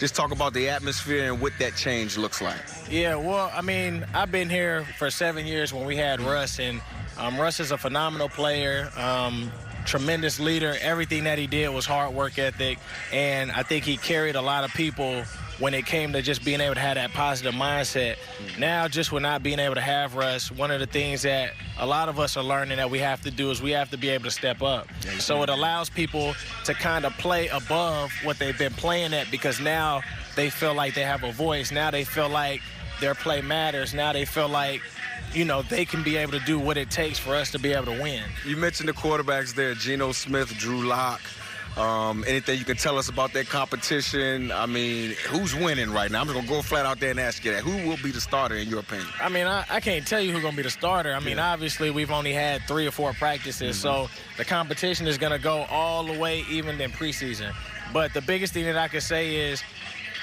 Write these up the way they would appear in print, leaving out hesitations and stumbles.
Just talk about the atmosphere and what that change looks like. Yeah, well, I mean, I've been here for 7 years when we had Russ, and Russ is a phenomenal player, tremendous leader. Everything that he did was hard work ethic, and I think he carried a lot of people when it came to just being able to have that positive mindset. Now, just with not being able to have Russ, one of the things that a lot of us are learning that we have to do is we have to be able to step up. So it allows people to kind of play above what they've been playing at, because now they feel like they have a voice. Now they feel like their play matters. Now they feel like, you know, they can be able to do what it takes for us to be able to win. You mentioned the quarterbacks there, Geno Smith, Drew Lock. Anything you can tell us about that competition? I mean, who's winning right now? I'm just going to go flat out there and ask you that. Who will be the starter in your opinion? I mean, I can't tell you who's going to be the starter. I mean, obviously, we've only had 3 or 4 practices, so the competition is going to go all the way even in preseason. But the biggest thing that I can say is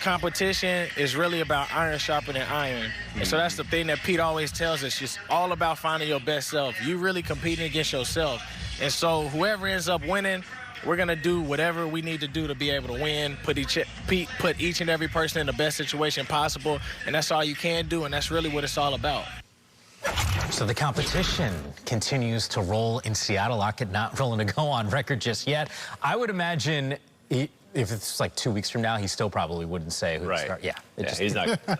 competition is really about iron sharpening iron. And so that's the thing that Pete always tells us. It's all about finding your best self. You really competing against yourself. And so whoever ends up winning, we're going to do whatever we need to do to be able to win, put each and every person in the best situation possible, and that's all you can do, and that's really what it's all about. So the competition continues to roll in Seattle. Lockett not rolling to go on record just yet. I would imagine if it's like 2 weeks from now, he still probably wouldn't say who to start. Yeah, he's not going to tell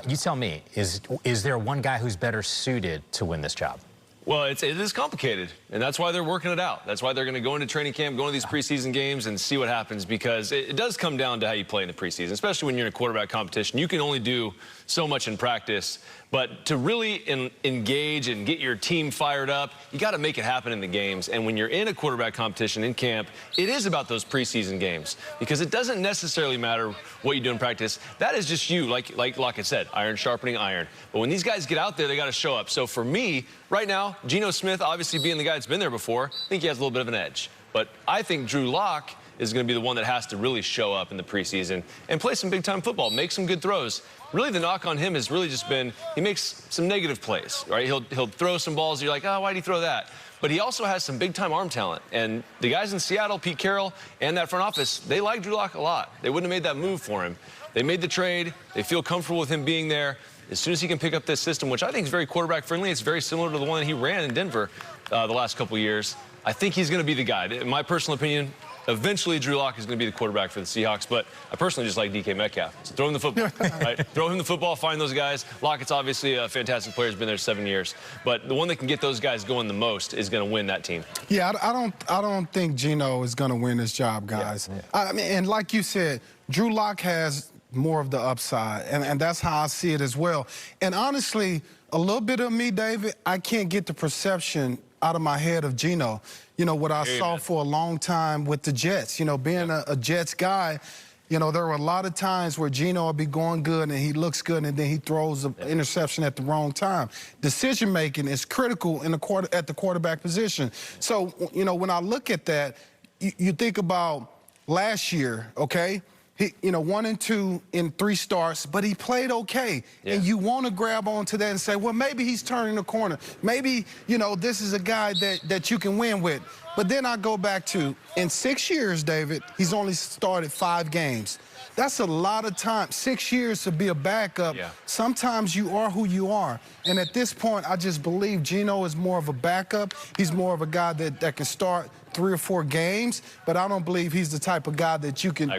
you. You tell me, is there one guy who's better suited to win this job? Well, it is complicated, and that's why they're working it out. That's why they're going to go into training camp, go into these preseason games, and see what happens, because it does come down to how you play in the preseason, especially when you're in a quarterback competition. You can only do so much in practice, but to really engage and get your team fired up, you got to make it happen in the games. And when you're in a quarterback competition in camp, it is about those preseason games, because it doesn't necessarily matter what you do in practice. That is just you, like Lockett said, iron sharpening iron. But when these guys get out there, they got to show up. So for me, right now, Geno Smith, obviously being the guy that's been there before, I think he has a little bit of an edge. But I think Drew Lock is going to be the one that has to really show up in the preseason and play some big-time football, make some good throws. Really, the knock on him has really just been he makes some negative plays, right? He'll throw some balls, you're like, oh, why'd he throw that? But he also has some big-time arm talent. And the guys in Seattle, Pete Carroll, and that front office, they like Drew Lock a lot. They wouldn't have made that move for him. They made the trade. They feel comfortable with him being there. As soon as he can pick up this system, which I think is very quarterback-friendly, it's very similar to the one that he ran in Denver the last couple of years, I think he's going to be the guy. In my personal opinion, eventually Drew Lock is going to be the quarterback for the Seahawks, but I personally just like DK Metcalf. So throw him the football, right? Throw him the football, find those guys. Lockett's obviously a fantastic player, has been there 7 years, but the one that can get those guys going the most is going to win that team. Yeah, I don't think Geno is going to win this job, guys. I mean, and like you said, Drew Lock has more of the upside, and that's how I see it as well. And honestly, a little bit of me, David, I can't get the perception out of my head of Geno. You know, what I saw for a long time with the Jets, you know, being a Jets guy, you know, there were a lot of times where Geno would be going good and he looks good and then he throws an interception at the wrong time. Decision-making is critical in at the quarterback position. So, you know, when I look at that, you think about last year, okay? He, you know, 1 and 2 in 3 starts, but he played okay. And you want to grab onto that and say, well, maybe he's turning the corner. Maybe, you know, this is a guy that you can win with. But then I go back to, in 6 years, David, he's only started 5 games. That's a lot of time. 6 years to be a backup. Sometimes you are who you are. And at this point, I just believe Geno is more of a backup. He's more of a guy that can start 3 or 4 games, but I don't believe he's the type of guy that you can,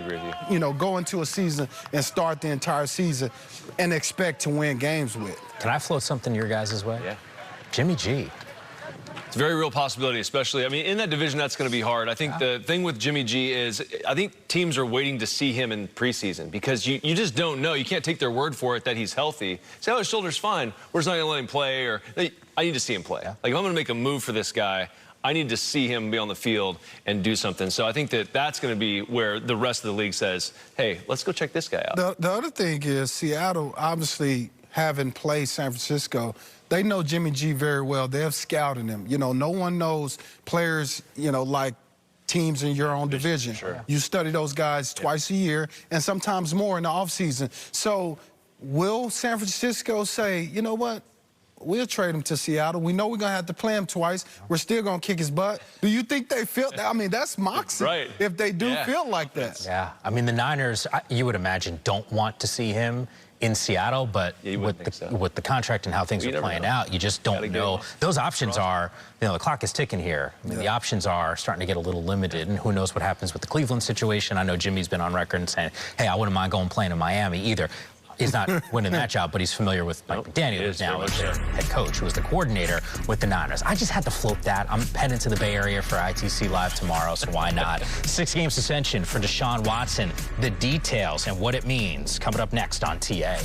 you know, go into a season and start the entire season and expect to win games with. Can I float something your guys' way? Yeah. Jimmy G. It's a very real possibility, especially, I mean, in that division, that's going to be hard. I think the thing with Jimmy G is I think teams are waiting to see him in preseason because you just don't know. You can't take their word for it that he's healthy. Say, oh, his shoulder's fine. We're just not going to let him play. Or I need to see him play. Like, if I'm going to make a move for this guy, I need to see him be on the field and do something. So I think that's going to be where the rest of the league says, hey, let's go check this guy out. The other thing is Seattle, obviously, having played San Francisco, they know Jimmy G very well. They've scouted him. You know, no one knows players, you know, like teams in your own division. You study those guys twice a year and sometimes more in the offseason. So will San Francisco say, you know what, we'll trade him to Seattle. We know we're going to have to play him twice. We're still going to kick his butt. Do you think they feel that? I mean, that's moxie right. if they do feel like that. Yeah. I mean, the Niners, you would imagine, don't want to see him in Seattle, but with the contract and how things are playing out, you just don't know. Those options are, the clock is ticking here. I mean, the options are starting to get a little limited, and who knows what happens with the Cleveland situation. I know Jimmy's been on record and saying, hey, I wouldn't mind going playing in Miami either. He's not winning that job, but he's familiar with Mike McDaniel, who's now their head coach, who was the coordinator with the Niners. I just had to float that. I'm heading to the Bay Area for ITC Live tomorrow, so why not? 6-game suspension for Deshaun Watson. The details and what it means coming up next on TA.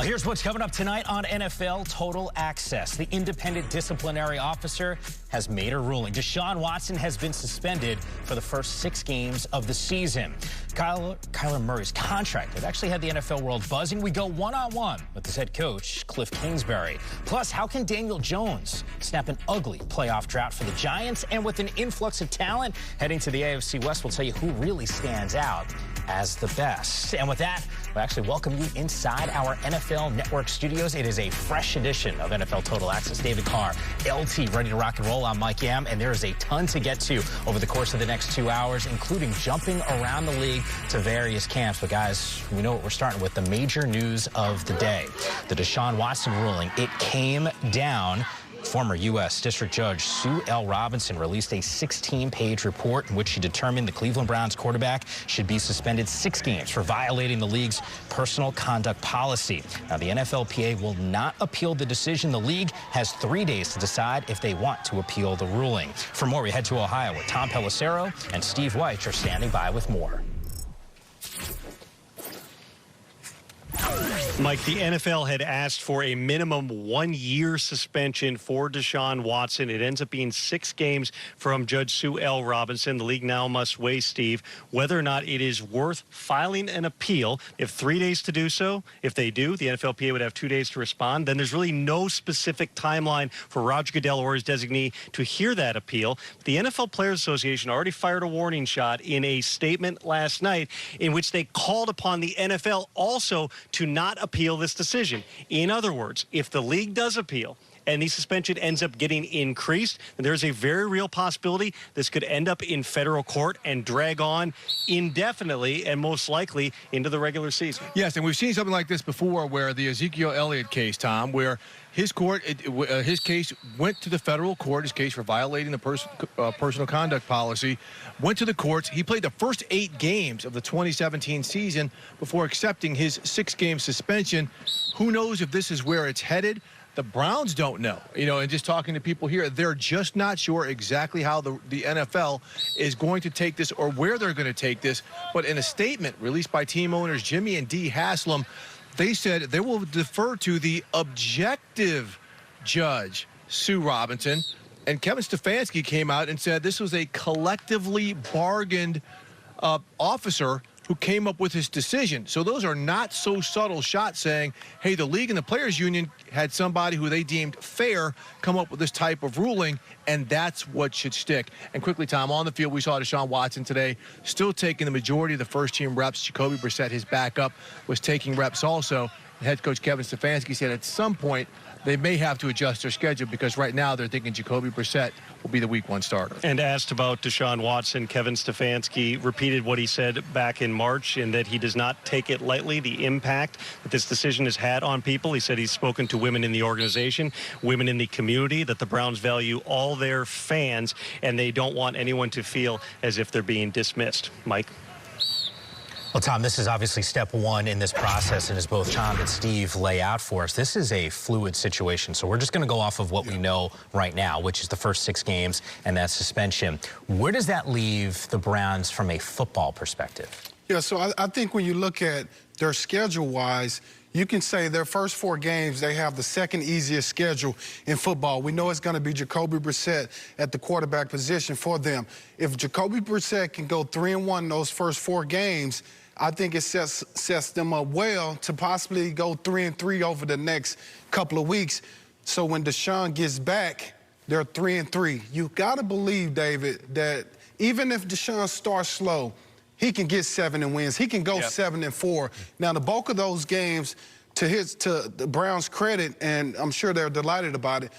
Here's what's coming up tonight on NFL Total Access. The independent disciplinary officer has made a ruling. Deshaun Watson has been suspended for the first 6 games of the season. Kyler Murray's contract has actually had the NFL world buzzing. We go one-on-one with his head coach, Cliff Kingsbury. Plus, how can Daniel Jones snap an ugly playoff drought for the Giants? And with an influx of talent heading to the AFC West, we'll tell you who really stands out as the best. And with that, we actually welcome you inside our NFL Network studios. It is a fresh edition of NFL Total Access. David Carr, LT, ready to rock and roll. I'm Mike Yam, and there is a ton to get to over the course of the next 2 hours, including jumping around the league to various camps. But guys, we know what we're starting with, the major news of the day. The Deshaun Watson ruling, it came down. Former U.S. District Judge Sue L. Robinson released a 16-page report in which she determined the Cleveland Browns quarterback should be suspended 6 games for violating the league's personal conduct policy. Now, the NFLPA will not appeal the decision. The league has 3 days to decide if they want to appeal the ruling. For more, we head to Ohio, where Tom Pelissero and Steve Weich are standing by with more. Mike, the NFL had asked for a minimum 1-year suspension for Deshaun Watson. It ends up being 6 games from Judge Sue L. Robinson. The league now must weigh, Steve, whether or not it is worth filing an appeal. If 3 days to do so, if they do, the NFLPA would have 2 days to respond. Then there's really no specific timeline for Roger Goodell or his designee to hear that appeal. The NFL Players Association already fired a warning shot in a statement last night in which they called upon the NFL also to not appeal this decision. In other words, if the league does appeal and the suspension ends up getting increased, then there's a very real possibility this could end up in federal court and drag on indefinitely and most likely into the regular season. Yes, and we've seen something like this before where the Ezekiel Elliott case, Tom, where his case went to the federal court, his case for violating the personal conduct policy, went to the courts. He played the first 8 games of the 2017 season before accepting his 6-game suspension. Who knows if this is where it's headed? The Browns don't know, and just talking to people here, they're just not sure exactly how the NFL is going to take this or where they're going to take this. But in a statement released by team owners Jimmy and Dee Haslam, they said they will defer to the objective judge, Sue Robinson. And Kevin Stefanski came out and said this was a collectively bargained officer who came up with his decision. So those are not so subtle shots saying, hey, the league and the players union had somebody who they deemed fair come up with this type of ruling, and that's what should stick. And quickly, Tom, on the field, we saw Deshaun Watson today still taking the majority of the first-team reps. Jacoby Brissett, his backup, was taking reps also. Head coach Kevin Stefanski said at some point they may have to adjust their schedule because right now they're thinking Jacoby Brissett will be the week 1 starter. And asked about Deshaun Watson, Kevin Stefanski repeated what he said back in March in that he does not take it lightly, the impact that this decision has had on people. He said he's spoken to women in the organization, women in the community, that the Browns value all their fans and they don't want anyone to feel as if they're being dismissed. Mike? Well, Tom, this is obviously step 1 in this process, and as both Tom and Steve lay out for us, this is a fluid situation. So we're just going to go off of what we know right now, which is the first 6 games and that suspension. Where does that leave the Browns from a football perspective? Yeah, so I think when you look at their schedule-wise, you can say their first 4 games, they have the 2nd easiest schedule in football. We know it's going to be Jacoby Brissett at the quarterback position for them. If Jacoby Brissett can go 3-1 in those first 4 games, I think it sets them up well to possibly go 3-3 over the next couple of weeks. So when Deshaun gets back, they're 3-3. You got to believe, David, that even if Deshaun starts slow, he can get 7 wins. He can go 7-4. Now, the bulk of those games, to the Browns' credit, and I'm sure they're delighted about it,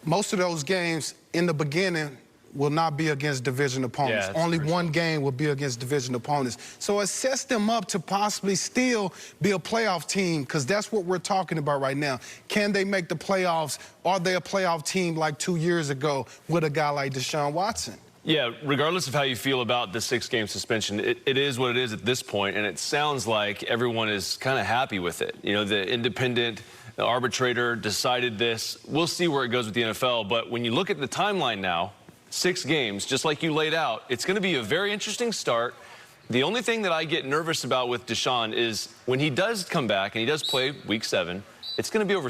most of those games in the beginning will not be against division opponents. Only one game will be against division opponents. So it sets them up to possibly still be a playoff team, because that's what we're talking about right now. Can they make the playoffs? Are they a playoff team like 2 years ago with a guy like Deshaun Watson? Yeah, regardless of how you feel about the 6-game suspension, it is what it is at this point, and it sounds like everyone is kind of happy with it. You know, the independent arbitrator decided this. We'll see where it goes with the NFL, but when you look at the timeline now, 6 games, just like you laid out, it's going to be a very interesting start. The only thing that I get nervous about with Deshaun is when he does come back and he does play Week 7, it's going to be over